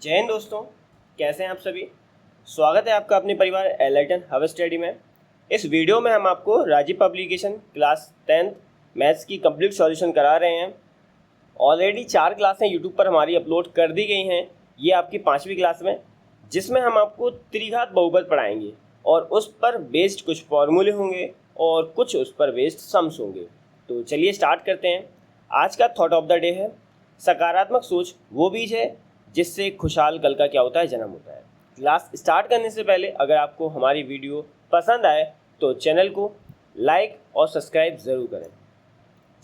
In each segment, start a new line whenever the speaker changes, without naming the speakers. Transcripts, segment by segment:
जय हिंद दोस्तों, कैसे हैं आप सभी। स्वागत है आपका अपने परिवार एलर्टन हब स्टडी में। इस वीडियो में हम आपको Rajeev publication class 10th maths की कंप्लीट सॉल्यूशन करा रहे हैं। ऑलरेडी 4 क्लासें यूट्यूब पर हमारी अपलोड कर दी गई हैं। ये आपकी 5वीं क्लास में, जिसमें हम आपको त्रिघात बहुपद पढ़ाएंगे और उस पर बेस्ड कुछ फॉर्मूले होंगे और कुछ उस पर बेस्ड सम्स होंगे। तो चलिए स्टार्ट करते हैं। आज का थॉट ऑफ द डे है, सकारात्मक सोच वो बीज है जिससे खुशहाल कल का क्या होता है, जन्म होता है। क्लास स्टार्ट करने से पहले अगर आपको हमारी वीडियो पसंद आए तो चैनल को लाइक और सब्सक्राइब ज़रूर करें।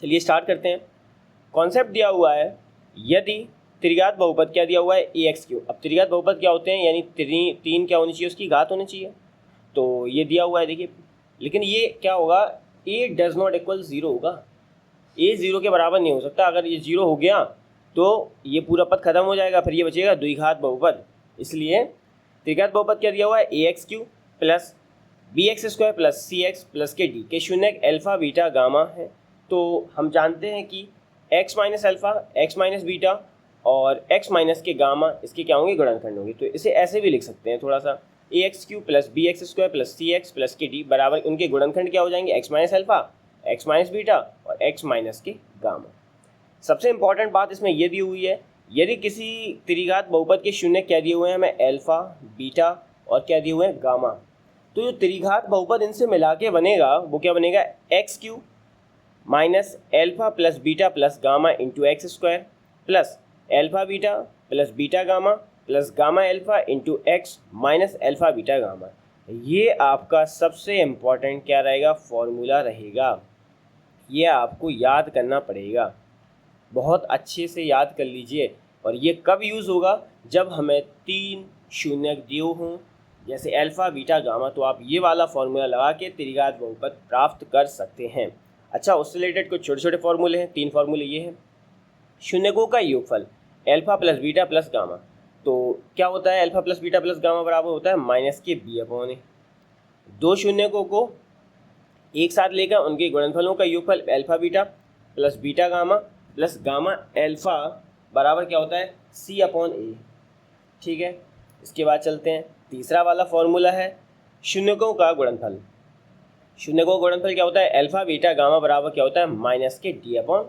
चलिए स्टार्ट करते हैं। कॉन्सेप्ट दिया हुआ है, यदि त्रिघात बहुपद क्या दिया हुआ है, ए एक्स क्यू। अब त्रिघात बहुपद क्या होते हैं, यानी तीन क्या होनी चाहिए, उसकी घात होनी चाहिए। तो ये दिया हुआ है, देखिए। लेकिन ये क्या होगा, ए डज नॉट इक्वल ज़ीरो होगा। ए ज़ीरो के बराबर नहीं हो सकता। अगर ये ज़ीरो हो गया तो ये पूरा पद खत्म हो जाएगा, फिर ये बचेगा द्विघात बहुपद। इसलिए त्रिघात बहुपद क्या दिया हुआ है, A X cube plus B X square plus C X plus के डी के शून्य अल्फा बीटा गामा है। तो हम जानते हैं कि x minus alpha, X minus beta और एक्स माइनस के गामा इसके क्या होंगे, गुणनखंड होंगे। तो इसे ऐसे भी लिख सकते हैं थोड़ा सा, A X cube plus B X square plus C X plus के डी बराबर उनके गुणनखंड क्या हो जाएंगे, X minus alpha, X minus beta और एक्स माइनस के गामा। सबसे इंपॉर्टेंट बात इसमें यह दी हुई है, यदि किसी त्रिघात बहुपद के शून्य क्या दिए हुए हैं हमें, अल्फा, बीटा और क्या दिए हुए हैं, गामा। तो जो त्रिघात बहुपद इनसे मिला के बनेगा वो क्या बनेगा, x Q minus alpha plus beta plus gamma into x square plus alpha beta plus beta gamma plus gamma alpha into X minus alpha beta gamma. ये आपका सबसे इम्पॉर्टेंट क्या रहेगा, फॉर्मूला रहेगा। ये आपको याद करना पड़ेगा, बहुत अच्छे से याद कर लीजिए। और ये कब यूज़ होगा, जब हमें 3 शून्य दिए हों, जैसे अल्फा बीटा गामा। तो आप ये वाला फॉर्मूला लगा के त्रिघात बहुपद प्राप्त कर सकते हैं। अच्छा, उससे रिलेटेड कुछ छोटे छोटे फॉर्मूले हैं। 3 फॉर्मूले ये हैं, शून्यकों का योगफल alpha plus beta plus gamma. तो क्या होता है, alpha plus beta plus gamma बराबर होता है माइनस के बी अपॉन ए। दो शून्यकों को एक साथ लेकर उनके गुणनफलों का योगफल alpha beta plus beta gamma plus gamma alpha बराबर क्या होता है, सी अपॉन ए। ठीक है, इसके बाद चलते हैं। तीसरा वाला फॉर्मूला है शून्यकों का गुणनफल। शून्यकों का गुणनफल क्या होता है, अल्फा बीटा गामा बराबर क्या होता है, माइनस के डी अपॉन।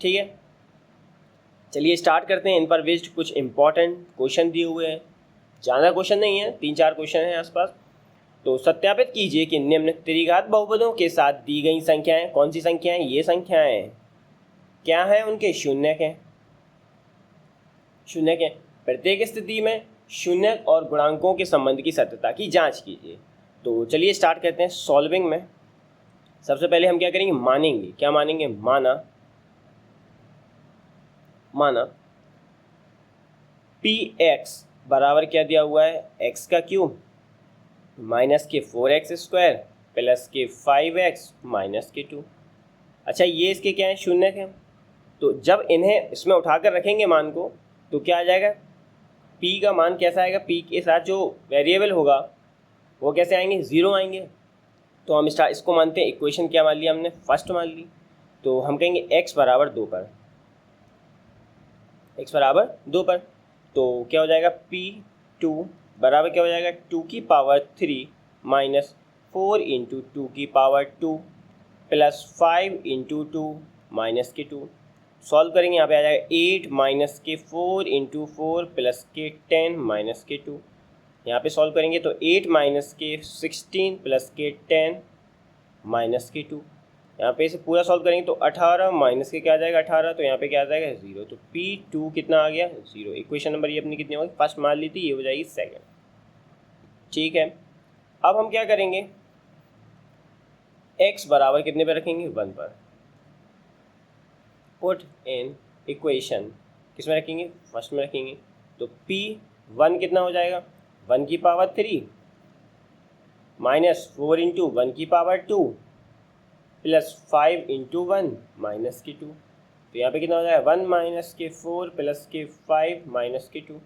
ठीक है, चलिए स्टार्ट करते हैं। इन पर बेस्ड कुछ इंपॉर्टेंट क्वेश्चन दिए हुए हैं, ज़्यादा क्वेश्चन नहीं है, 3-4 क्वेश्चन हैं आसपास। तो सत्यापित कीजिए कि निम्न त्रिघात बहुपदों के साथ दी गई संख्याएं, कौन सी संख्याएं, ये संख्याएं क्या हैं, उनके शून्यक हैं। शून्यक हैं। प्रत्येक स्थिति में शून्यक और गुणांकों के संबंध की सत्यता की जांच कीजिए। तो चलिए स्टार्ट करते हैं सॉल्विंग में। सबसे पहले हम क्या करेंगे, मानेंगे। क्या मानेंगे, माना पी एक्स बराबर क्या दिया हुआ है, एक्स का क्यूब माइनस के 4x स्क्वायर प्लस के 5x माइनस के 2। अच्छा, ये इसके क्या है, शून्यक हैं। तो जब इन्हें इसमें उठाकर रखेंगे मान को, तो क्या आ जाएगा, p का मान कैसा आएगा, p के साथ जो वेरिएबल होगा वो कैसे आएंगे, ज़ीरो आएंगे। तो हम इसको मानते हैं इक्वेशन क्या मान लिया हमने, फर्स्ट मान ली। तो हम कहेंगे x बराबर 2 पर, x बराबर 2 पर। तो क्या हो जाएगा, p2 बराबर क्या हो जाएगा, 2 की पावर 3 माइनस 4 इंटू 2 की पावर 2 प्लस 5 इंटू 2 माइनस के 2। सॉल्व करेंगे, यहाँ पे आ जाएगा 8 माइनस के 4 इंटू 4 प्लस के 10 माइनस के 2। यहाँ पे सॉल्व करेंगे तो 8 माइनस के 16 प्लस के 10 माइनस के 2। यहाँ पे इसे पूरा सॉल्व करेंगे तो 18 माइनस के क्या आ जाएगा, 18। तो यहाँ पे क्या आ जाएगा, 0। तो P2 कितना आ गया, 0। इक्वेशन नंबर ये अपनी कितनी होगी, फर्स्ट मान ली थी, ये हो जाएगी सेकंड। ठीक है, अब हम क्या करेंगे, x बराबर कितने पे रखेंगे, 1 पर। पुट इन इक्वेशन, किस में रखेंगे, फर्स्ट में रखेंगे। तो P1 कितना हो जाएगा, 1 की पावर 3 माइनस 4 इंटू 1 की पावर 2 प्लस 5 इंटू 1 माइनस के 2। तो यहाँ पे कितना हो जाएगा, 1 माइनस के 4 प्लस के 5 माइनस के 2।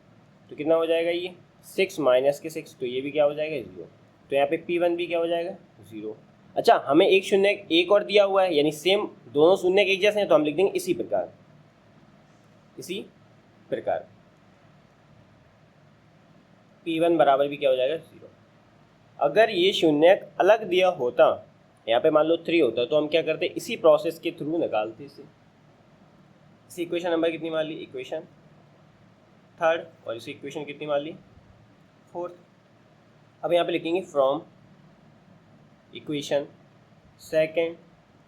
तो कितना हो जाएगा ये, 6 माइनस के 6। तो ये भी क्या हो जाएगा, 0। तो यहाँ पे P1 भी क्या हो जाएगा, 0। अच्छा, हमें एक शून्य एक और दिया हुआ है, यानी सेम दोनों शून्य एक जैसे हैं, तो हम लिख देंगे इसी प्रकार, इसी प्रकार। P1 बराबर भी क्या हो जाएगा 0। अगर ये शून्यक अलग दिया होता, यहाँ पे मान लो 3 होता, तो हम क्या करते, इसी प्रोसेस के थ्रू निकालते इसे। इसी इक्वेशन नंबर कितनी मान ली, इक्वेशन 3rd, और इसी इक्वेशन कितनी मान ली 4th। अब यहाँ पे लिखेंगे from equation 2nd,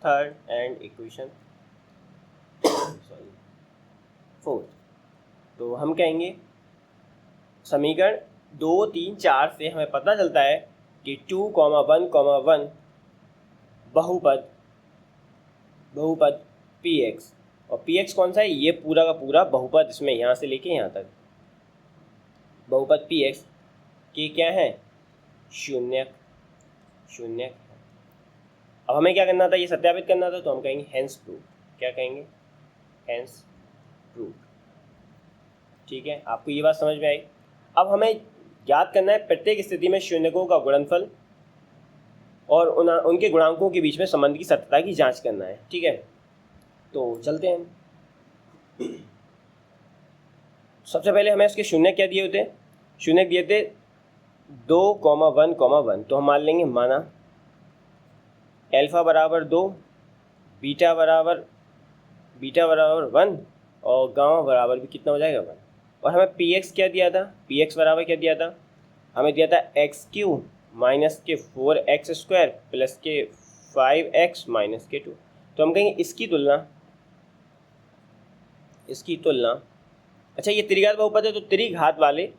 3rd and equation sorry 4th। तो हम कहेंगे समीकरण 2, 3, 4 से हमें पता चलता है कि 2, 1, 1 बहुपद px, और px कौन सा है, ये पूरा का पूरा बहुपद, इसमें यहाँ से लेके यहाँ तक बहुपद px के क्या है, शून्यक है। अब हमें क्या करना था, ये सत्यापित करना था, तो हम कहेंगे हेंस प्रूव। क्या कहेंगे, हेंस प्रूव। ठीक है, आपको ये बात समझ में आई। अब हमें याद करना है प्रत्येक स्थिति में शून्यकों का गुणनफल और उनके गुणांकों के बीच में संबंध की सत्यता की जांच करना है। ठीक है, तो चलते हैं। सबसे पहले हमें उसके शून्य क्या दिए होते, शून्य दिए थे 2, 1, 1, तो हम मान लेंगे, माना अल्फा बराबर 2, बीटा बराबर 1 और गामा बराबर भी कितना हो जाएगा 1। और हमें पी एक्स क्या दिया था, पी एक्स बराबर क्या दिया था, हमें दिया था x³ माइनस के 4x² प्लस के 5x माइनस के 2। तो हम कहेंगे इसकी तुलना, अच्छा ये त्रिघात बहुपद है तो त्रिघात वाले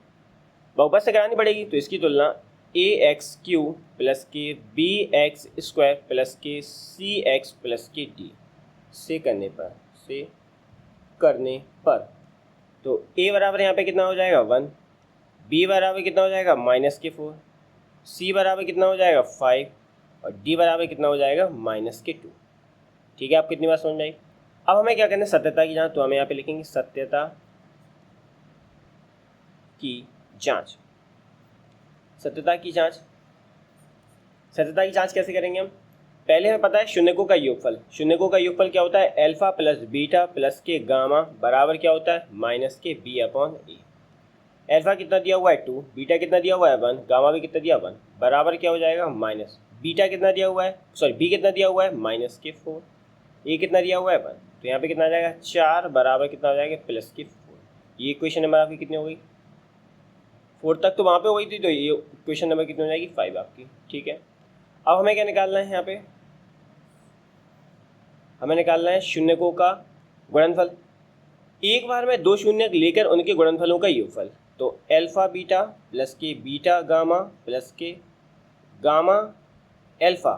बहुपद से करानी पड़ेगी, तो इसकी तुलना ax³ प्लस के bx² प्लस के cx प्लस के d से करने पर तो a बराबर यहाँ पे कितना हो जाएगा 1, b बराबर कितना हो जाएगा माइनस के 4, c बराबर कितना हो जाएगा 5 और d बराबर कितना हो जाएगा माइनस के 2। ठीक है, आप कितनी बात समझ में आई। अब हमें क्या करना है, सत्यता की जांच। तो हमें यहाँ पे लिखेंगे सत्यता की जांच। सत्यता की जांच कैसे करेंगे हम, पहले हमें पता है शून्यकों का योगफल। शून्यकों का योगफल क्या होता है, अल्फा प्लस बीटा प्लस के गामा बराबर क्या होता है, माइनस के b/a। अल्फा कितना दिया हुआ है 2, बीटा कितना दिया हुआ है 1, गामा भी कितना दिया 1, बराबर क्या हो जाएगा माइनस, बीटा कितना दिया हुआ है, सॉरी बी कितना दिया हुआ है माइनस के 4, ए कितना दिया हुआ है 1, तो यहाँ पे कितना आ जाएगा 4 बराबर कितना हो जाएगा प्लस के 4। ये इक्वेशन नंबर आपकी कितनी हो गई, 4 तक तो वहाँ पे हो गई थी, तो ये इक्वेशन नंबर कितनी हो जाएगी 5 आपकी। ठीक है, अब हमें क्या निकालना है, यहाँ पे हमें निकालना है शून्यकों का गुणनफल। एक बार में 2 शून्यक लेकर उनके गुणनफलों का योगफल। तो अल्फा बीटा प्लस के बीटा गामा प्लस के गामा अल्फा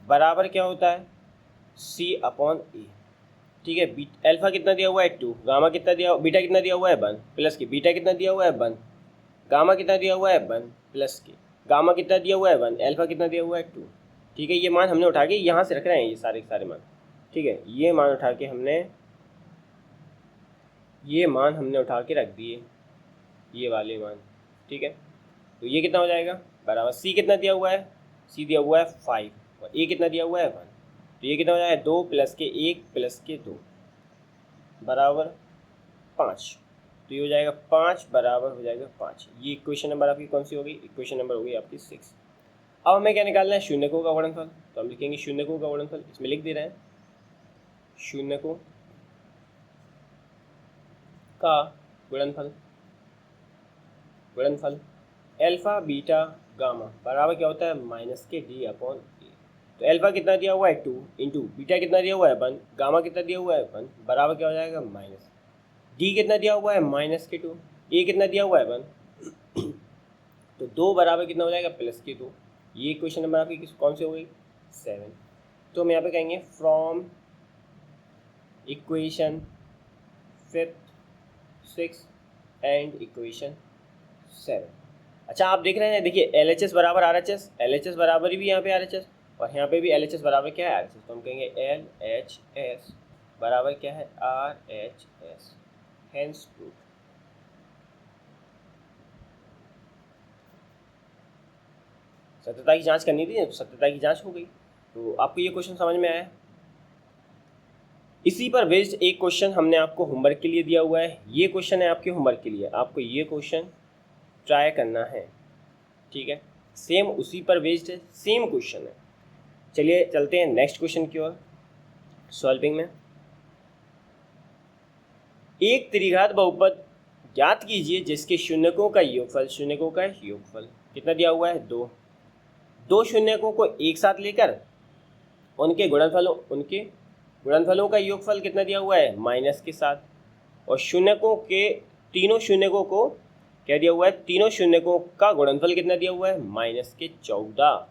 बराबर क्या होता है c/a। ठीक है, अल्फा कितना दिया हुआ है 2, गामा कितना दिया, बीटा कितना दिया हुआ है 1 प्लस के बीटा कितना दिया हुआ है 1, गामा कितना दिया हुआ है 1 प्लस के गामा कितना दिया हुआ है 1, अल्फा कितना दिया हुआ है 2। ठीक है, ये मान हमने उठा के यहाँ से रख रहे हैं, ये सारे मान। ठीक है, ये मान उठा के हमने रख दिए, ये वाले मान। ठीक है, तो ये कितना हो जाएगा बराबर, सी कितना दिया हुआ है, सी दिया हुआ है 5 और ए कितना दिया हुआ है 1, तो ये कितना हो जाएगा 2 प्लस के 1 प्लस के 2 बराबर 5। तो ये हो जाएगा 5 बराबर हो जाएगा 5। ये इक्वेशन नंबर आपकी कौन सी होगी, इक्वेशन नंबर होगी आपकी 6। अब हमें क्या निकालना है, शून्यकों का गुणनफल। तो हम लिखेंगे शून्यकों का गुणनफल, इसमें लिख दे रहे हैं शून्यकों का गुणनफल अल्फा बीटा गामा बराबर क्या होता है माइनस के d/a। तो अल्फा कितना दिया हुआ है 2 इंटू बीटा कितना दिया हुआ है 1, गामा कितना दिया हुआ है 1, बराबर क्या हो जाएगा माइनस, d कितना दिया हुआ है माइनस के 2, a कितना दिया हुआ है 1, तो 2 बराबर कितना हो जाएगा प्लस के 2। ये इक्वेशन नंबर आपकी कौन सी हो गई 7। तो हम यहाँ पे कहेंगे from equation 5th, 6th and equation 7। अच्छा आप देख रहे हैं, देखिए LHS बराबर RHS, LHS बराबर भी यहाँ पे RHS और यहाँ पे भी LHS बराबर क्या है RHS। तो हम कहेंगे LHS बराबर क्या है RHS, हेंस प्रूफ। सत्यता की जांच करनी थी, तो सत्यता की जांच हो गई। तो आपको ये क्वेश्चन समझ में आया। इसी पर बेस्ड एक क्वेश्चन हमने आपको होमवर्क के लिए दिया हुआ है। ये क्वेश्चन है आपके होमवर्क के लिए, आपको ये क्वेश्चन ट्राई करना है। ठीक है, सेम उसी पर बेस्ड है, सेम क्वेश्चन है। चलिए चलते हैं नेक्स्ट क्वेश्चन की ओर सॉल्विंग में। एक त्रिघात बहुपद ज्ञात कीजिए जिसके शून्यकों का योगफल, शून्यकों का योगफल कितना दिया हुआ है, 2। दो शून्यकों को एक साथ लेकर उनके गुणनफलों का योगफल कितना दिया हुआ है, माइनस के साथ। और शून्यकों के तीनों शून्यकों को क्या दिया हुआ है, तीनों शून्यकों का गुणनफल कितना दिया हुआ है, -14।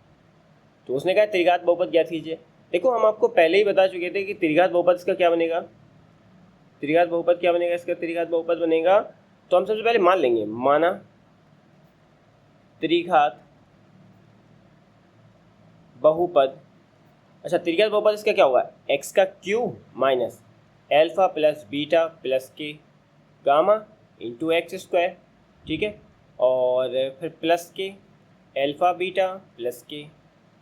तो उसने कहा त्रिघात बहुपद ज्ञात कीजिए। देखो हम आपको पहले ही बता चुके थे कि त्रिघात बहुपद इसका क्या बनेगा, त्रिघात बहुपद क्या बनेगा, इसका त्रिघात बहुपद बनेगा। तो हम सबसे पहले मान लेंगे, माना त्रिघात बहुपद। अच्छा, त्रिघात बहुपद इसका क्या होगा, एक्स का cube minus alpha plus beta plus के गामा इंटू एक्स स्क्वायर। ठीक है, और फिर प्लस के एल्फा बीटा प्लस के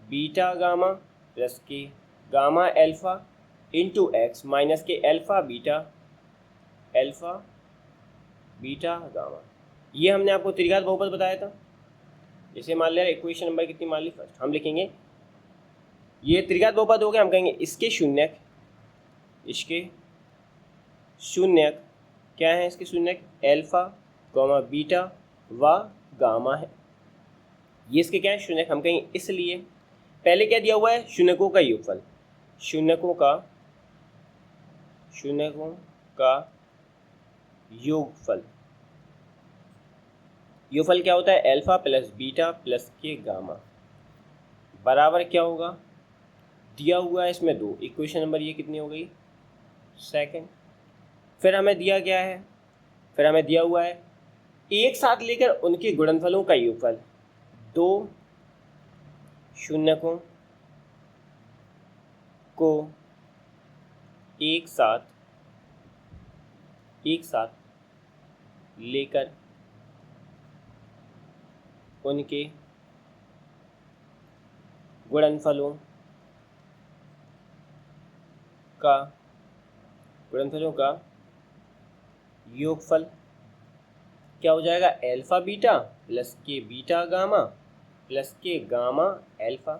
बीटा गामा प्लस के gamma alpha into X minus के एल्फा बीटा गामा। ये हमने आपको त्रिघात बहुपद बताया था। जैसे मान लिया इक्वेशन नंबर कितनी मान ली, फर्स्ट हम लिखेंगे ये त्रिघात बहुपद हो गया। हम कहेंगे इसके शून्यक क्या है, इसके शून्यक एल्फा बीटा व गामा है। ये इसके क्या है, शून्यक। हम कहेंगे इसलिए पहले क्या दिया हुआ है, शून्यकों का योगफल। शून्यकों का योगफल क्या होता है, एल्फा प्लस बीटा प्लस के गामा बराबर क्या होगा, दिया हुआ है इसमें 2। इक्वेशन नंबर ये कितनी हो गई, सेकंड। फिर हमें दिया क्या है, फिर हमें दिया हुआ है एक साथ लेकर उनके गुणनफलों का योगफल। 2 शून्यकों को एक साथ लेकर उनके गुणनफलों का योगफल क्या हो जाएगा, एल्फा बीटा प्लस के बीटा गामा प्लस के गामा एल्फा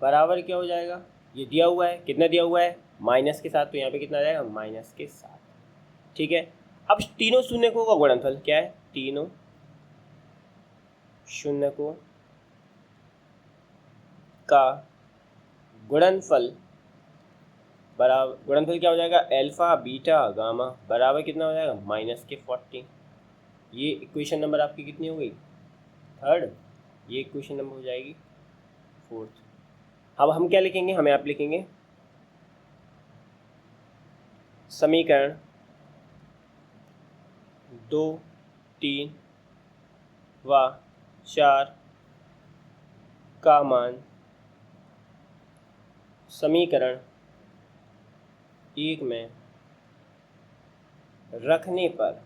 बराबर क्या हो जाएगा, ये दिया हुआ है, कितना दिया हुआ है, माइनस के साथ। तो यहाँ पे कितना आ जाएगा, माइनस के साथ। ठीक है, अब तीनों शून्यकों का गुणनफल क्या है, तीनों शून्यकों का गुणनफल बराबर, गुणनफल क्या हो जाएगा, एल्फा बीटा गामा बराबर कितना हो जाएगा, -14। ये इक्वेशन नंबर आपकी कितनी हो गई, थर्ड। ये इक्वेशन नंबर हो जाएगी फोर्थ। अब हम क्या लिखेंगे, हमें आप लिखेंगे समीकरण 2, 3 व 4 का मान समीकरण 1 में रखने पर,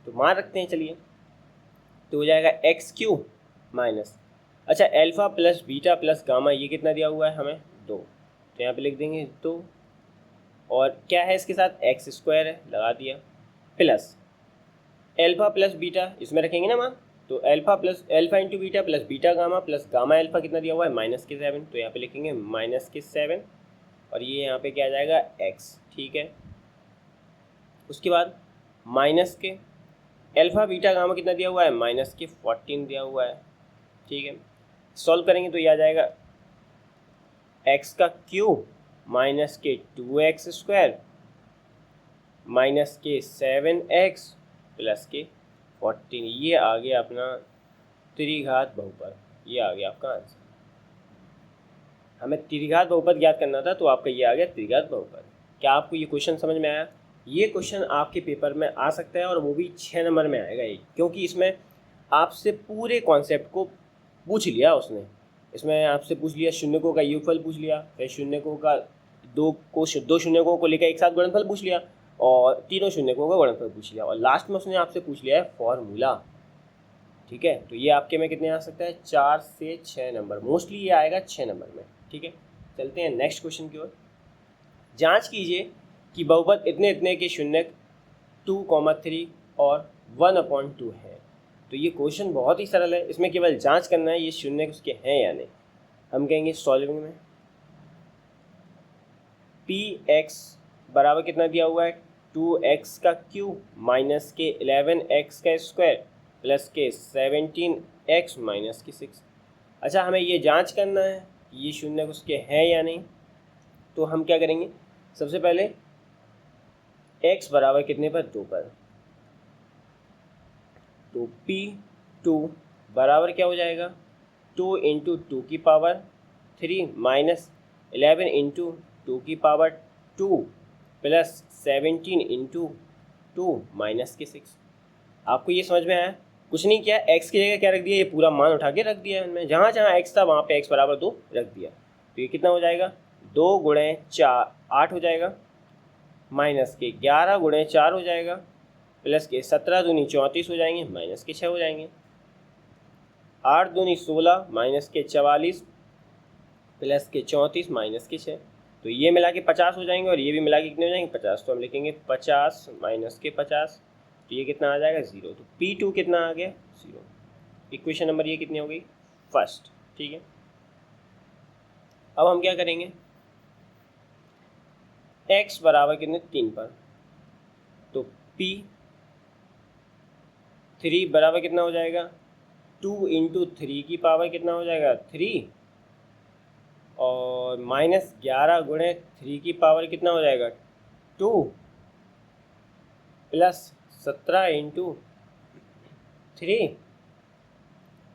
तो मान रखते हैं चलिए, तो हो जाएगा x³ माइनस, अच्छा alpha plus beta plus gamma ये कितना दिया हुआ है हमें, 2। तो यहाँ पे लिख देंगे 2, और क्या है इसके साथ, x² है, लगा दिया, प्लस एल्फा प्लस बीटा इसमें रखेंगे ना मान, तो alpha into beta plus beta gamma plus gamma alpha कितना दिया हुआ है, -7। तो यहाँ पे लिखेंगे -7, और ये यहाँ पे क्या आ जाएगा, x। ठीक है, उसके बाद माइनस के एल्फा बीटा गामा कितना दिया हुआ है, -14 दिया हुआ है। ठीक है, सॉल्व करेंगे तो ये आ जाएगा x का क्यूब माइनस के 2x² माइनस के 7x प्लस के 14। ये आ गया अपना त्रिघात बहुपद, ये आ गया आपका आंसर। हमें त्रिघात बहुपद ज्ञात करना था, तो आपका ये आ गया त्रिघात बहुपद। क्या आपको ये क्वेश्चन समझ में आया? ये क्वेश्चन आपके पेपर में आ सकता है, और वो भी 6 नंबर में आएगा ये, क्योंकि इसमें आपसे पूरे कॉन्सेप्ट को पूछ लिया उसने। इसमें आपसे पूछ लिया शून्यकों का योगफल पूछ लिया, फिर शून्यकों का दो शून्यकों को लेकर एक साथ गुणनफल पूछ लिया, और तीनों शून्यकों का गुणनफल पूछ लिया, और लास्ट में उसने आपसे पूछ लिया है फॉर्मूला। ठीक है, तो ये आपके में कितने आ सकता है, 4 से 6 नंबर, मोस्टली ये आएगा 6 नंबर में। ठीक है, चलते हैं नेक्स्ट क्वेश्चन की ओर। जांच कीजिए कि बहुपद इतने इतने के शून्यक 2, 3 और 1/2 है। तो ये क्वेश्चन बहुत ही सरल है, इसमें केवल जांच करना है ये शून्य उसके हैं या नहीं। हम कहेंगे सॉल्विंग में पी एक्स बराबर कितना दिया हुआ है 2x का क्यूब माइनस के 11x का स्क्वायर प्लस के 17x माइनस के 6। अच्छा, हमें ये जांच करना है कि ये शून्य उसके हैं या नहीं। तो हम क्या करेंगे, सबसे पहले x बराबर कितने पर 2 पर, तो P2 बराबर क्या हो जाएगा 2 इंटू 2 की पावर 3 माइनस 11 इंटू 2 की पावर 2 प्लस 17 इंटू 2 माइनस के 6। आपको ये समझ में आया? कुछ नहीं किया, x की जगह क्या रख दिया, ये पूरा मान उठा के रख दिया इनमें, जहाँ जहाँ x था वहाँ पे x बराबर 2 रख दिया। तो ये कितना हो जाएगा 2 गुणे 4 8 हो जाएगा, माइनस के 11 गुणे 4 हो जाएगा, प्लस के 17 दूनी 34 हो जाएंगे, माइनस के 6 हो जाएंगे, 8 दूनी 16 माइनस के 44 प्लस के 34 माइनस के 6। तो ये मिला के 50 हो जाएंगे और ये भी मिला के कितने हो जाएंगे 50। तो हम लिखेंगे 50 माइनस के 50, तो ये कितना आ जाएगा 0। तो P2 कितना आ गया 0। इक्वेशन नंबर ये कितनी हो गई फर्स्ट। ठीक है, अब हम क्या करेंगे, x बराबर कितने 3 पर, तो P3 बराबर कितना हो जाएगा 2 इंटू 3 की पावर कितना हो जाएगा 3 और माइनस 11 गुणे 3 की पावर कितना हो जाएगा 2 प्लस 17 इंटू 3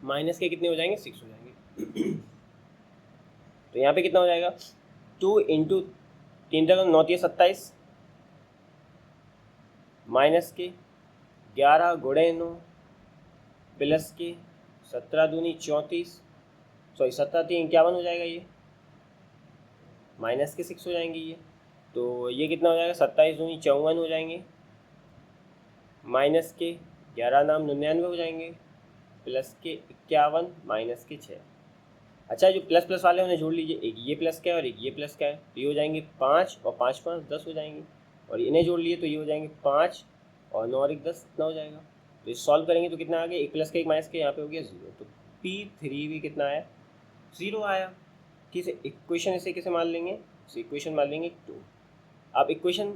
माइनस के कितने हो जाएंगे 6 हो जाएंगे। तो यहाँ पे कितना हो जाएगा 2 इंटू 3 तक 9 27 माइनस के 11 गुणे 9 प्लस के 17 दूनी 34, सॉरी 17 3 51 हो जाएगा, ये माइनस के 6 हो जाएंगे ये। तो ये कितना हो जाएगा 27 दूनी 54 हो जाएंगे, माइनस के 11 नाम 99 हो जाएंगे, प्लस के 51 माइनस के 6। अच्छा, जो प्लस प्लस वाले उन्हें जोड़ लीजिए, एक ये प्लस का है और एक ये प्लस का है, तो ये हो जाएंगे 5 और 5 5 10 हो जाएंगे, और इन्हें जोड़ लिए तो ये हो जाएंगे 5 और 9 और 1 10, इतना हो जाएगा। तो ये सॉल्व करेंगे तो कितना आ गया, एक प्लस का एक माइनस के, यहाँ पे हो गया 0। तो P3 भी कितना आया 0 आया। किसे इक्वेशन इसे किसे मान लेंगे, इसे इक्वेशन मान लेंगे 2। अब इक्वेशन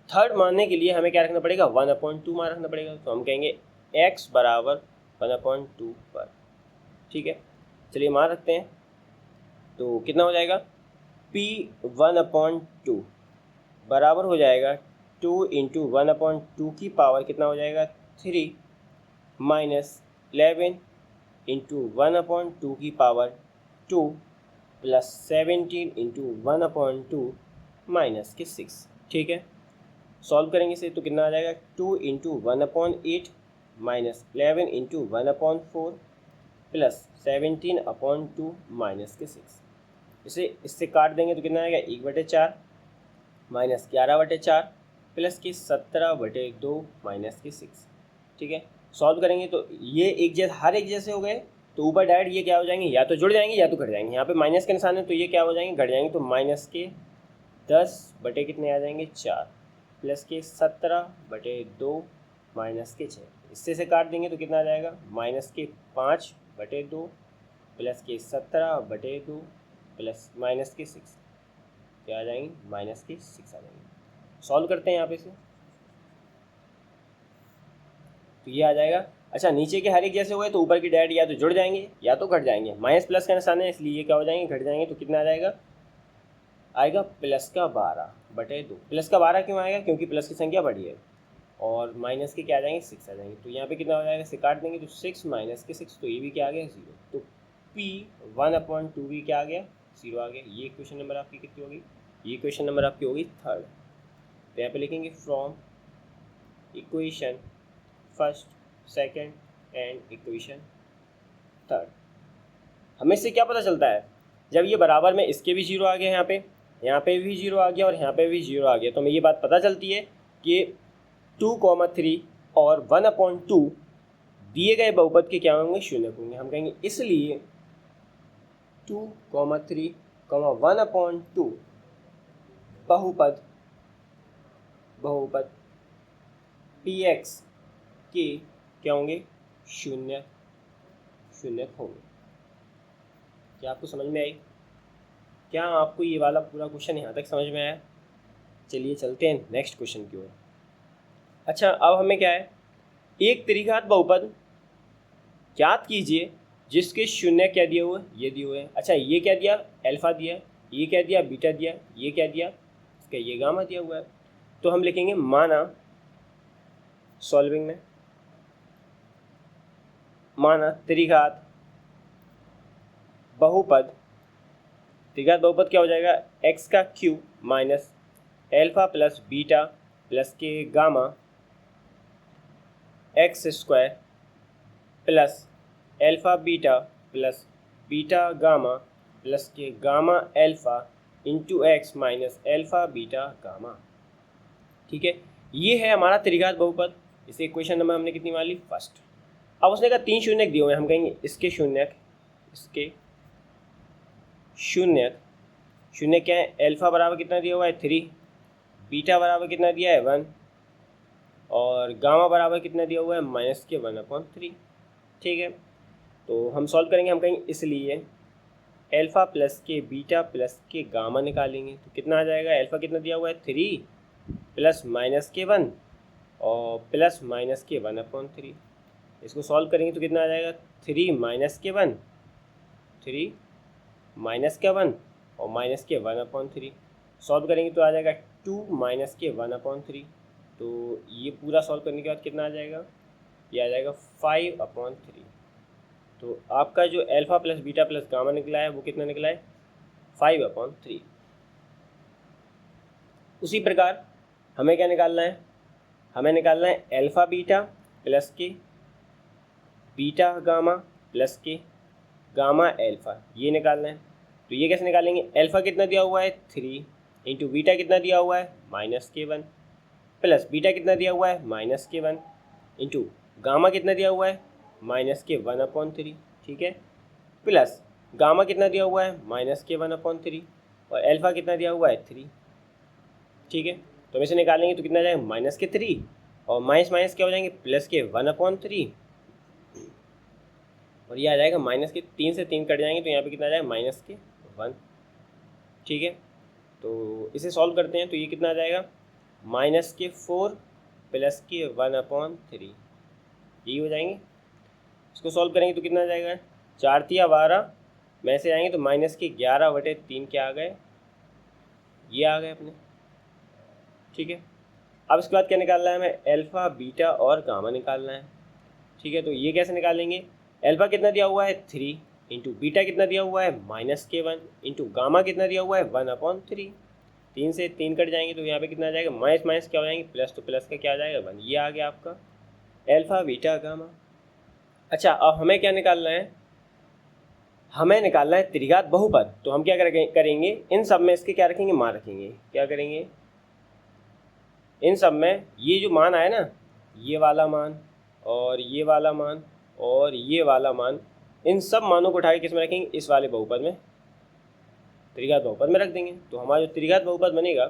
थर्ड मानने के लिए हमें क्या रखना पड़ेगा 1/2 मान रखना पड़ेगा। तो हम कहेंगे x बराबर 1/2 पर। ठीक है, चलिए मान रखते हैं, तो कितना हो जाएगा P1/2 बराबर हो जाएगा 2 इंटू 1/2 की पावर कितना हो जाएगा 3 माइनस 11 इंटू 1/2 की पावर 2 प्लस 17 इंटू 1/2 माइनस के 6। ठीक है, सॉल्व करेंगे इसे तो कितना आ जाएगा 2 into 1/8 minus 11 into 1/4 plus 17/2 minus के 6। इसे इससे काट देंगे तो कितना आएगा 1/4 माइनस 11/4 प्लस की 17/2 माइनस की 6। ठीक है, सॉल्व करेंगे तो ये एक जैसे हर एक जैसे हो गए, तो ऊपर डायरेक्ट ये क्या हो जाएंगे, या तो जुड़ जाएंगे या तो घट जाएंगे। यहाँ पे माइनस के निशान है तो ये क्या हो जाएंगे घट जाएंगे, तो माइनस के 10 कितने आ जाएंगे 4 प्लस के 17/2 माइनस के 6। इससे से काट देंगे तो कितना आ जाएगा माइनस के 5/2 प्लस के 17/2 प्लस माइनस के 6, क्या आ जाएंगे माइनस के 6 आ जाएंगे। सॉल्व करते हैं यहाँ पे से, तो ये आ जाएगा। अच्छा, नीचे के हर एक जैसे हुए तो ऊपर की डायरेक्ट या तो जुड़ जाएंगे या तो घट जाएंगे। माइनस प्लस का निशान है इसलिए ये क्या हो जाएंगे घट जाएंगे, तो कितना आ जाएगा आएगा प्लस का 12/2। प्लस का 12 क्यों आएगा, क्योंकि प्लस की संख्या बड़ी है, और माइनस के क्या आ जाएंगे 6 आ जाएंगे। तो यहाँ पे कितना हो जाएगा, इसे काट देंगे तो 6 माइनस के 6, तो ये भी क्या आ गया 0। तो P1/2 भी क्या आ गया 0 आ गया। ये क्वेश्चन नंबर आपकी कितनी होगी, ये क्वेश्चन नंबर आपकी होगी थर्ड। तो यहाँ पे लिखेंगे from equation first second and equation third. हमें इससे क्या पता चलता है, जब ये बराबर में इसके भी 0 आ गया, यहाँ पे भी 0 आ गया और यहाँ पे भी 0 आ गया, तो हमें ये बात पता चलती है कि 2,3 और 1/2 दिए गए बहुपद के क्या होंगे शून्य होंगे। हम कहेंगे इसलिए 2,3, 1/2 बहुपद Px के क्या होंगे शून्य शून्य होंगे। क्या आपको समझ में आई? क्या आपको ये वाला पूरा क्वेश्चन यहाँ तक समझ में आया? चलिए चलते हैं नेक्स्ट क्वेश्चन की ओर। अच्छा, अब हमें क्या है, एक त्रिघात बहुपद ज्ञात कीजिए जिसके शून्य क्या दिए हुए, ये दिए हुए हैं। अच्छा, ये क्या दिया, अल्फा दिया, ये क्या दिया, बीटा दिया, ये क्या दिया, इसका ये गामा दिया हुआ है। तो हम लिखेंगे माना सॉल्विंग में, माना त्रिघात बहुपद, त्रिघात बहुपद क्या हो जाएगा, एक्स का cube minus alpha plus beta plus के gamma X square plus alpha beta plus beta gamma plus के gamma alpha into X minus alpha beta gamma. ठीक है, ये है हमारा त्रिघात बहुपद। इसे इक्वेशन नंबर हमने कितनी मान ली, फर्स्ट। अब उसने कहा 3 शून्यक दिए हुए हैं, हम कहेंगे इसके शून्यक, इसके शून्यक, शून्य क्या है, एल्फा बराबर कितना दिया हुआ है 3, बीटा बराबर कितना दिया है 1 और गामा बराबर कितना दिया हुआ है -1/3। ठीक है, तो हम सॉल्व करेंगे, हम कहेंगे इसलिए एल्फा प्लस के बीटा प्लस के गामा निकालेंगे तो कितना आ जाएगा, एल्फा कितना दिया हुआ है 3 प्लस -1 और प्लस -1/3। इसको सॉल्व करेंगे तो कितना आ जाएगा, 3 -1 3 -1 और -1/3। सॉल्व करेंगे तो आ जाएगा 2 -1/3। तो ये पूरा सॉल्व करने के बाद कितना आ जाएगा, ये आ जाएगा 5/3। तो आपका जो alpha plus beta plus gamma निकला है वो कितना निकला है, 5/3। उसी प्रकार हमें क्या निकालना है, हमें निकालना है एल्फा बीटा प्लस के बीटा गामा प्लस के गामा एल्फा, ये निकालना है। तो ये कैसे निकालेंगे, एल्फा कितना दिया हुआ है 3 इंटू बीटा कितना दिया हुआ है -1 प्लस बीटा कितना दिया हुआ है -1 इंटू गामा कितना दिया हुआ है -1/3। ठीक है, प्लस गामा कितना दिया हुआ है -1/3 और एल्फा कितना दिया हुआ है 3। ठीक है, तो हम इसे निकालेंगे तो कितना जाएगा -3 और माइनस माइनस क्या हो जाएंगे, +1/3 और ये आ जाएगा -3 से 3 कट जाएंगे तो यहाँ पे कितना आ जाएगा -1। ठीक है, तो इसे सॉल्व करते हैं तो ये कितना आ जाएगा -4 +1/3, यही हो जाएंगे। इसको सॉल्व करेंगे तो कितना आ जाएगा, 4 तिया 12 में से आएंगे तो -11/3 क्या आ गए, ये आ गए अपने। ठीक है, अब इसके बाद क्या निकालना है हमें, एल्फा बीटा और गामा निकालना है। ठीक है, तो ये कैसे निकालेंगे, एल्फा कितना दिया हुआ है 3 इंटू बीटा कितना दिया हुआ है -1 इंटू गामा कितना दिया हुआ है 1/3। 3 से 3 कट जाएंगे तो यहाँ पे कितना आ जाएगा, माइनस माइनस क्या हो जाएंगे, प्लस तो प्लस का क्या आ जाएगा 1। ये आ गया आपका एल्फा बीटा गामा। अच्छा, अब हमें क्या निकालना है, हमें निकालना है त्रिघात बहुपद। तो हम क्या करेंगे, इन सब में इसके क्या रखेंगे, मान रखेंगे। क्या करेंगे, इन सब में ये जो मान आए ना, ये वाला मान और ये वाला मान और ये वाला मान, इन सब मानों को उठा के किस में रखेंगे, इस वाले बहुपद में, त्रिघात बहुपद में रख देंगे। तो हमारा जो त्रिघात बहुपद बनेगा,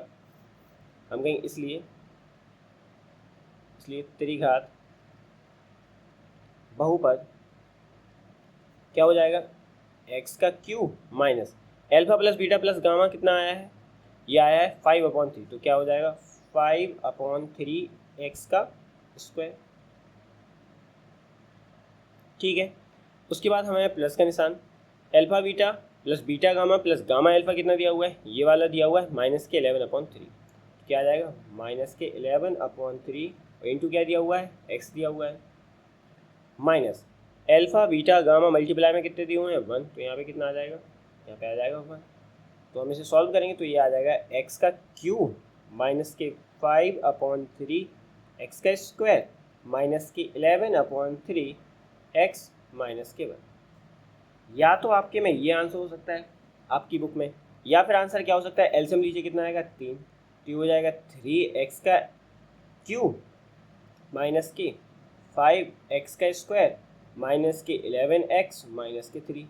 हम कहेंगे इसलिए त्रिघात बहुपद क्या हो जाएगा, एक्स का cube minus alpha plus beta plus gamma कितना आया है, ये आया है 5/3। तो क्या हो जाएगा 5/3 एक्स का स्क्वायर। ठीक है, उसके बाद हमें प्लस का निशान, alpha beta plus beta gamma plus gamma alpha कितना दिया हुआ है, ये वाला दिया हुआ है -11/3। क्या आ जाएगा -11/3 और इंटू क्या दिया हुआ है, एक्स दिया हुआ है, minus alpha beta gamma multiply में कितने दिए हुए हैं 1। तो यहाँ पे कितना आ जाएगा, यहाँ पे आ जाएगा 1। तो हम इसे सॉल्व करेंगे तो ये आ जाएगा एक्स का क्यूब माइनस के 5/3 एक्स का स्क्वायर माइनस के 11/3 एक्स माइनस के 1। या तो आपके में ये आंसर हो सकता है आपकी बुक में, या फिर आंसर क्या हो सकता है, एलसीएम लीजिए कितना आएगा 3, तो ये हो जाएगा 3x का क्यूब माइनस के 5x का स्क्वायर माइनस के 11x माइनस के 3।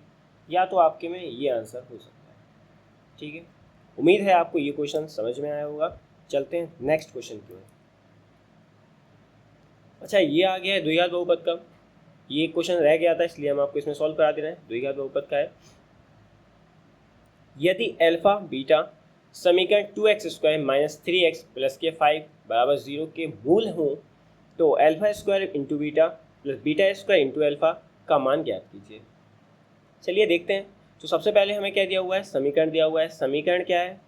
या तो आपके में ये आंसर हो सकता है। ठीक है, उम्मीद है आपको ये क्वेश्चन समझ में आया होगा। चलते हैं नेक्स्ट क्वेश्चन की ओर। अच्छा, ये आ गया है द्विघात बहुपद का। ये क्वेश्चन रह गया था इसलिए हम आपको इसमें सॉल्व करा दे रहे हैं। द्विघात बहुपद का है, यदि अल्फा बीटा समीकरण 2x² माइनस 3x प्लस के 5 बराबर 0 के मूल हों तो alpha square into beta plus beta square into alpha का मान ज्ञात कीजिए। चलिए देखते हैं। तो सबसे पहले हमें क्या दिया हुआ है, समीकरण दिया हुआ है। समीकरण क्या है,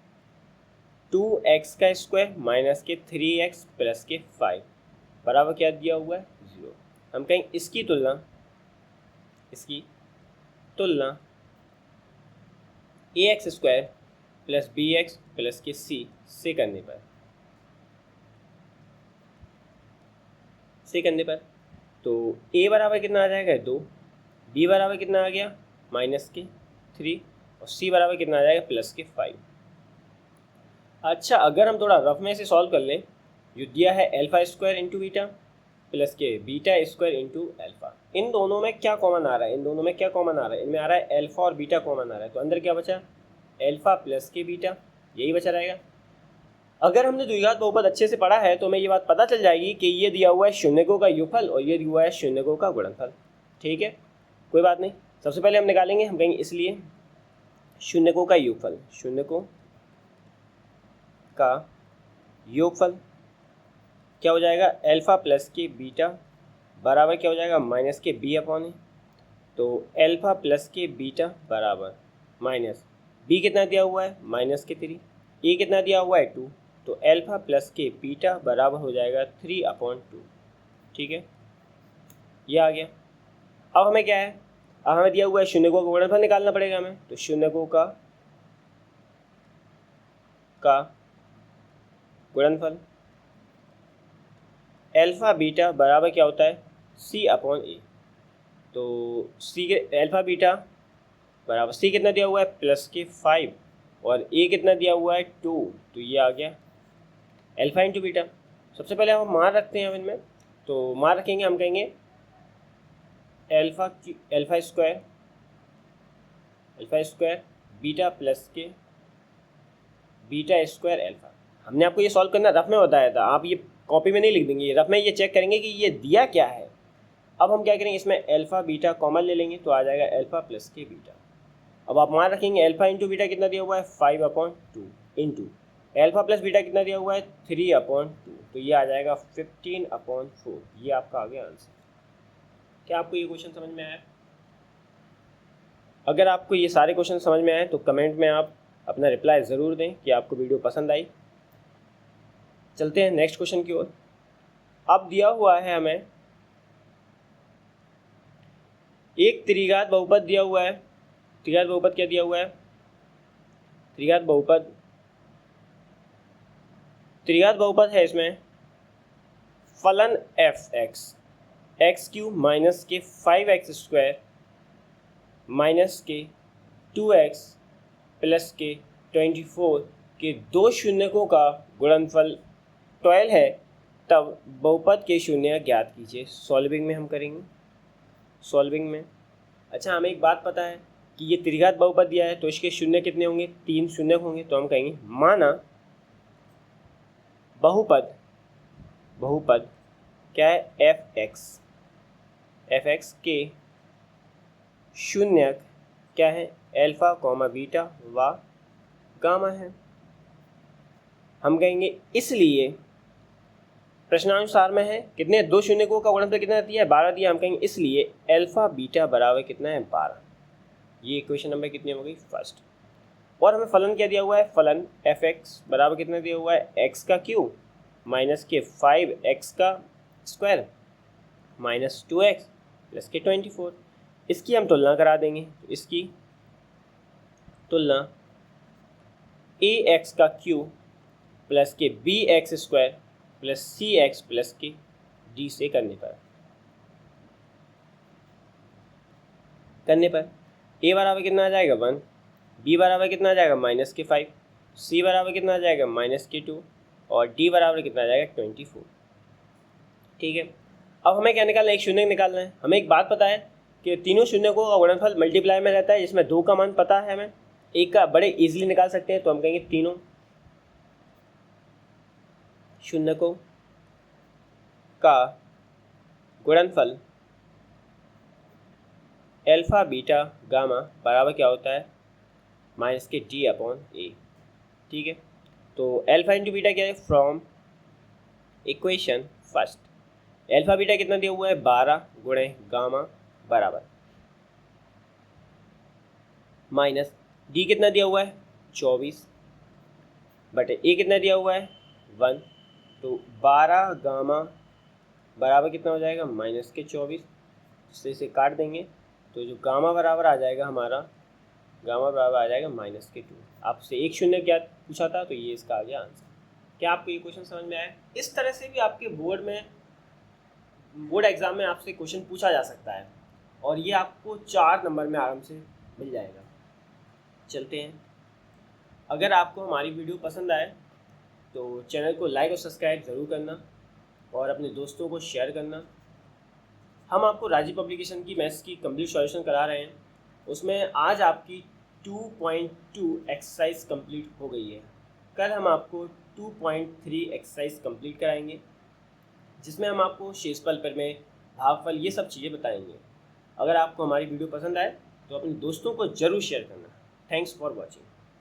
2x का स्क्वायर माइनस के 3x प्लस के 5 बराबर क्या दिया हुआ है, 0। हम कहेंगे इसकी तुलना ax square plus bx plus के c से करने पर तो a बराबर कितना आ जाएगा, 2, b बराबर कितना आ गया, माइनस के 3 और c बराबर कितना आ जाएगा, प्लस के 5। अच्छा, अगर हम थोड़ा रफ में से सॉल्व कर लें, जो दिया है alpha square into beta plus के बीटा स्क्वायर इंटू अल्फा, इन दोनों में क्या कॉमन आ रहा है, इनमें आ रहा है अल्फा और बीटा कॉमन आ रहा है। तो अंदर क्या बचा, अल्फा प्लस के बीटा, यही बचा रहेगा। अगर हमने द्विघात बहुपद अच्छे से पढ़ा है तो हमें ये बात पता चल जाएगी कि ये दिया हुआ है शून्यकों का युगफल और ये दिया हुआ है शून्यकों का गुणनफल। ठीक है, कोई बात नहीं। सबसे पहले हम निकालेंगे, हम कहेंगे इसलिए शून्यकों का योगफल क्या हो जाएगा, अल्फा प्लस के बीटा बराबर क्या हो जाएगा, माइनस के बी अपॉन ए। तो अल्फा प्लस के बीटा बराबर माइनस बी कितना दिया हुआ है, माइनस के 3, ए कितना दिया हुआ है 2, तो अल्फा प्लस के बीटा बराबर हो जाएगा 3/2। ठीक है, ये आ गया। अब हमें क्या है, अब हमें दिया हुआ है शून्यकों का गुणनफल निकालना पड़ेगा हमें। तो शून्यकों का गुणनफल अल्फा बीटा बराबर क्या होता है, c/a। तो c के अल्फा बीटा बराबर c कितना दिया हुआ है, प्लस के 5 और a कितना दिया हुआ है 2, तो ये आ गया अल्फा इंटू बीटा। सबसे पहले हम मान रखते हैं इनमें, तो मान रखेंगे, हम कहेंगे अल्फा स्क्वायर बीटा प्लस के बीटा स्क्वायर अल्फा। हमने आपको ये सॉल्व करना रफ में बताया था, आप ये कॉपी में नहीं लिख देंगे, रफ में ये चेक करेंगे कि ये दिया क्या है। अब हम क्या करेंगे, इसमें अल्फा बीटा कॉमन ले लेंगे तो आ जाएगा अल्फा प्लस के बीटा। अब आप मान रखेंगे अल्फा इंटू बीटा कितना दिया हुआ है, 5/2 इंटू अल्फा प्लस बीटा कितना दिया हुआ है, 3/2, तो ये आ जाएगा 15/4। ये आपका आ गया आंसर। क्या आपको ये क्वेश्चन समझ में आया? अगर आपको ये सारे क्वेश्चन समझ में आए तो कमेंट में आप अपना रिप्लाई ज़रूर दें कि आपको वीडियो पसंद आई। चलते हैं नेक्स्ट क्वेश्चन की ओर। अब दिया हुआ है हमें एक त्रिघात बहुपद दिया हुआ है। त्रिघात बहुपद क्या दिया हुआ है, त्रिघात बहुपद है, इसमें फलन x³ माइनस के 5x² माइनस के 2x प्लस के 24 के दो शून्यकों का गुणनफल 12 है, तब बहुपद के शून्य ज्ञात कीजिए। सॉल्विंग में हम करेंगे, सॉल्विंग में। अच्छा, हमें एक बात पता है कि ये त्रिघात बहुपद दिया है तो इसके शून्य कितने होंगे, 3 शून्य होंगे। तो हम कहेंगे माना बहुपद क्या है, fx के शून्यक क्या है, अल्फा बीटा व गामा है। हम कहेंगे इसलिए प्रश्नानुसार में है कितने, दो शून्यकों का गुणनफल कितना दिया है, 12 दिया। हम कहेंगे इसलिए अल्फा बीटा बराबर कितना है, 12। ये इक्वेशन नंबर कितनी हो गई, फर्स्ट। और हमें फलन क्या दिया हुआ है, फलन fx बराबर कितना दिया हुआ है, x³ माइनस के 5x² माइनस 2x प्लस के 24। इसकी हम तुलना करा देंगे। तो इसकी तुलना ax³ प्लस के bx² प्लस cx प्लस के d से करने पर a बराबर कितना आ जाएगा, 1, b बराबर कितना आ जाएगा, माइनस के 5, c बराबर कितना आ जाएगा, माइनस के 2 और d बराबर कितना आ जाएगा, 24। ठीक है, अब हमें क्या निकालना है, एक शून्य निकालना है। हमें एक बात पता है कि तीनों शून्यकों का गुणनफल मल्टीप्लाई में रहता है, जिसमें 2 का मान पता है, हमें एक का बड़े इजीली निकाल सकते हैं। तो हम कहेंगे तीनों शून्यकों का गुणनफल एल्फ़ा बीटा गामा बराबर क्या होता है, माइनस के D/A। ठीक है, तो एल्फ़ा इंटू बीटा क्या है, from equation first alpha beta कितना दिया हुआ है, 12 गुणे गामा बराबर माइनस डी कितना दिया हुआ है, 24 बटे ए कितना दिया हुआ है, 1। तो 12 गामा बराबर कितना हो जाएगा, माइनस के 24। इससे इसे काट देंगे तो जो गामा बराबर आ जाएगा हमारा, गामा बराबर आ जाएगा माइनस के 2। आपसे एक शून्य क्या पूछा था, तो ये इसका आ गया आंसर। क्या आपको ये क्वेश्चन समझ में आया? इस तरह से भी आपके बोर्ड एग्जाम में आपसे क्वेश्चन पूछा जा सकता है और ये आपको 4 नंबर में आराम से मिल जाएगा। चलते हैं, अगर आपको हमारी वीडियो पसंद आए तो चैनल को लाइक और सब्सक्राइब ज़रूर करना और अपने दोस्तों को शेयर करना। हम आपको राजी पब्लिकेशन की मैथ्स की कंप्लीट सॉल्यूशन करा रहे हैं, उसमें आज आपकी 2.2 एक्सरसाइज कंप्लीट हो गई है। कल हम आपको 2.3 एक्सरसाइज कंप्लीट कराएंगे, जिसमें हम आपको शेषफल, परिमेय, भागफल, ये सब चीज़ें बताएंगे। अगर आपको हमारी वीडियो पसंद आए तो अपने दोस्तों को ज़रूर शेयर करना। Thanks for watching.